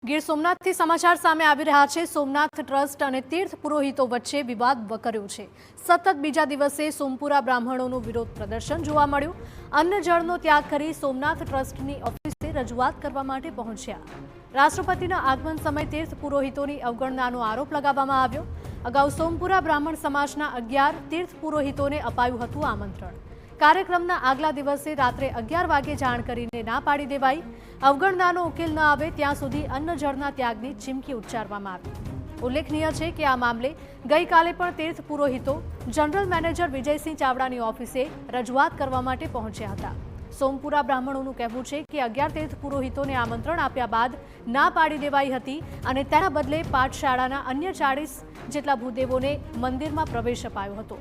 ગીર સોમનાથથી સમાચાર સામે આવી રહ્યા છે। સોમનાથ ટ્રસ્ટ અને તીર્થ પુરોહિતો વચ્ચે વિવાદ વકર્યો છે। સતત બીજા દિવસે સોમપુરા બ્રાહ્મણોનું વિરોધ પ્રદર્શન જોવા મળ્યું। અન્ન જળનો ત્યાગ કરી સોમનાથ ટ્રસ્ટની ઓફિસે રજૂઆત કરવા માટે પહોંચ્યા। રાષ્ટ્રપતિના આગમન સમયે તીર્થ પુરોહિતોની અવગણનાનો આરોપ લગાવવામાં આવ્યો। અગાઉ સોમપુરા બ્રાહ્મણ સમાજના 11 તીર્થ પુરોહિતોને અપાયું હતું આમંત્રણ। કાર્યક્રમના આગલા દિવસે રાત્રે 11 વાગે જાણ કરીને ના પાડી દેવાઈ। અવગણનાનો ઉકેલ ન આવે ત્યાં સુધી અન્ન જળના ત્યાગની ચીમકી ઉચ્ચારવામાં આવી। ઉલ્લેખનીય છે કે આ મામલે ગઈકાલે પણ તીર્થ પુરોહિતો જનરલ મેનેજર વિજયસિંહ ચાવડાની ઓફિસે રજૂઆત કરવા માટે પહોંચ્યા હતા। સોમપુરા બ્રાહ્મણોનું કહેવું છે કે 11 તીર્થ પુરોહિતોને આમંત્રણ આપ્યા બાદ ના પાડી દેવાઈ હતી અને તેના બદલે પાઠશાળાના અન્ય 40 જેટલા ભૂદેવોને મંદિરમાં પ્રવેશ અપાયો હતો।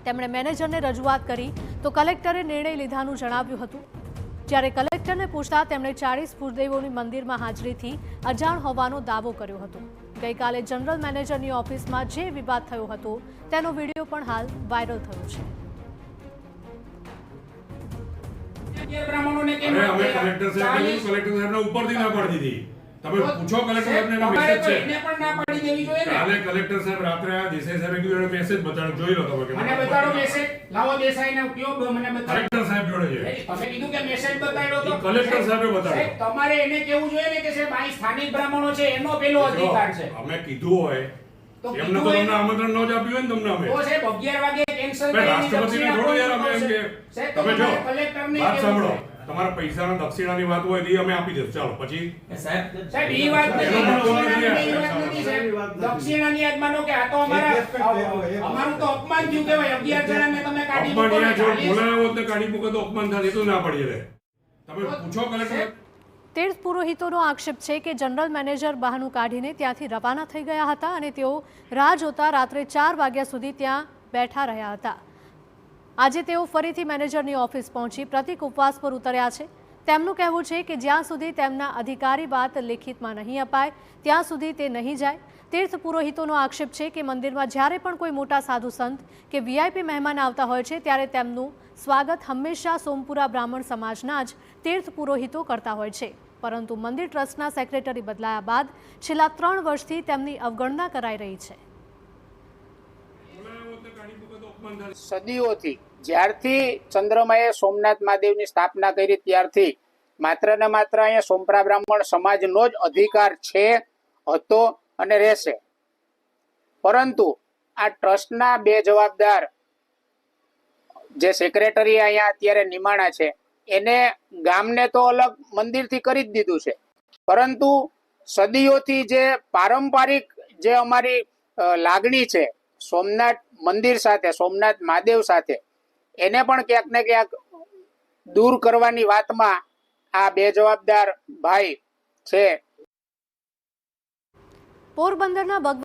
તેમણે મેનેજરને રજૂઆત કરી તો કલેક્ટરે નિર્ણય લીધાનું જણાવ્યું હતું। જ્યારે કલેક્ટરને પૂછતા તેમણે 40 ભૂદેવોની મંદિરમાં હાજરીથી અજાણ હોવાનો દાવો કર્યો હતો। ગઈકાલે જનરલ મેનેજરની ઓફિસમાં જે વિવાદ થયો હતો તેનો વિડીયો પણ હાલ વાયરલ થયો છે। કલેક્ટર સાહેબને ઉપરથી ના પાડી દીધી। તમે પૂછો કલેક્ટર સાહેબને મેસેજ છે એને પણ ના પાડી દેવી જોઈએ ને। કાલે કલેક્ટર સાહેબ રાત્રે આ દેસાઈ સાહેબે કીધું મેસેજ બતાડો, જોઈ લો તમે કે મને બતાડો મેસેજ, લાવો દેસાઈને કયો મને બતાડો। કલેક્ટર સાહેબ જોડે છે। તમે કીધું કે મેસેજ બતાડ્યો તો કલેક્ટર સાહેબે બતાડ્યો। તમારે એને કેવું જોઈએ ને કે સાહેબ આ સ્થાનિક બ્રાહ્મણો છે એનો પેલો અધિકાર છે। અમે કીધું હોય એમને તો તમને આમંત્રણ ન જ આપ્યું હોય ને તમને અમે તો સાહેબ 11 વાગે કેન્સલ કરી રાષ્ટ્રપતિને થોડું યાર અમે એમ કે તમે જો કલેક્ટરને વાત સાંભળો, તમારા પૈસાના દક્ષિણાની વાત હોય તો અમે આપી દઈશું। ચાલો પછી સાહેબ ઈ વાત દક્ષિણાની યાદ માનો કે આ તો અમારું તો અપમાન થયું કહેવાય। 11 જણાને તમે કાઢી મૂકો ને બોલાવ્યો હોત ને કાઢી મૂકો તો અપમાન થાય, એ તો ના પડી રહે। તમે પૂછો કલેક્ટર। તીર્થ પુરોહિતોનો આક્ષેપ છે કે જનરલ મેનેજર બહાનું કાઢીને ત્યાંથી રવાના થઈ ગયા હતા અને તેઓ રાહ જોતા રાત્રે 4 વાગ્યા સુધી ત્યાં બેઠા રહ્યા હતા। આજે તેઓ ફરીથી મેનેજરની ઓફિસ પહોંચી પ્રતિક ઉપવાસ પર ઉતર્યા છે। તેમનું કહેવું છે કે જ્યાં સુધી તેમના અધિકારી વાત લેખિતમાં નહીં અપાય ત્યાં સુધી તે નહીં જાય। તીર્થ પુરોહિતોનો આક્ષેપ છે કે મંદિરમાં જ્યારે પણ કોઈ મોટા સાધુ સંત કે વીઆઈપી મહેમાન આવતા હોય છે ત્યારે તેમનું સ્વાગત હંમેશા સોમપુરા બ્રાહ્મણ સમાજના જ તીર્થ પુરોહિતો કરતા હોય છે, પરંતુ મંદિર ટ્રસ્ટના સેક્રેટરી બદલાયા બાદ છેલ્લા 3 વર્ષથી તેમની અવગણના કરાઈ રહી છે। સદીઓથી જ્યારથી ચંદ્રમાએ સોમનાથ મહાદેવની સ્થાપના કરી ત્યારથી માત્ર ને માત્ર અહીંયા સોમપુરા બ્રાહ્મણ સમાજનો જ અધિકાર છે, હતો અને રહેશે। પરંતુ આ ટ્રસ્ટના 2 જવાબદાર જે સેક્રેટરી અહીંયા અત્યારે નિમાણા છે એને ગામને તો અલગ મંદિરથી કરી જ દીધું છે, પરંતુ સદીઓથી જે પારંપરિક જે અમારી લાગણી છે સોમનાથ મંદિર સાથે, સોમનાથ મહાદેવ સાથે, એને પણ ક્યાંક ને ક્યાંક દૂર કરવાની વાતમાં આ 2 જવાબદાર ભાઈ છે। પોરબંદરના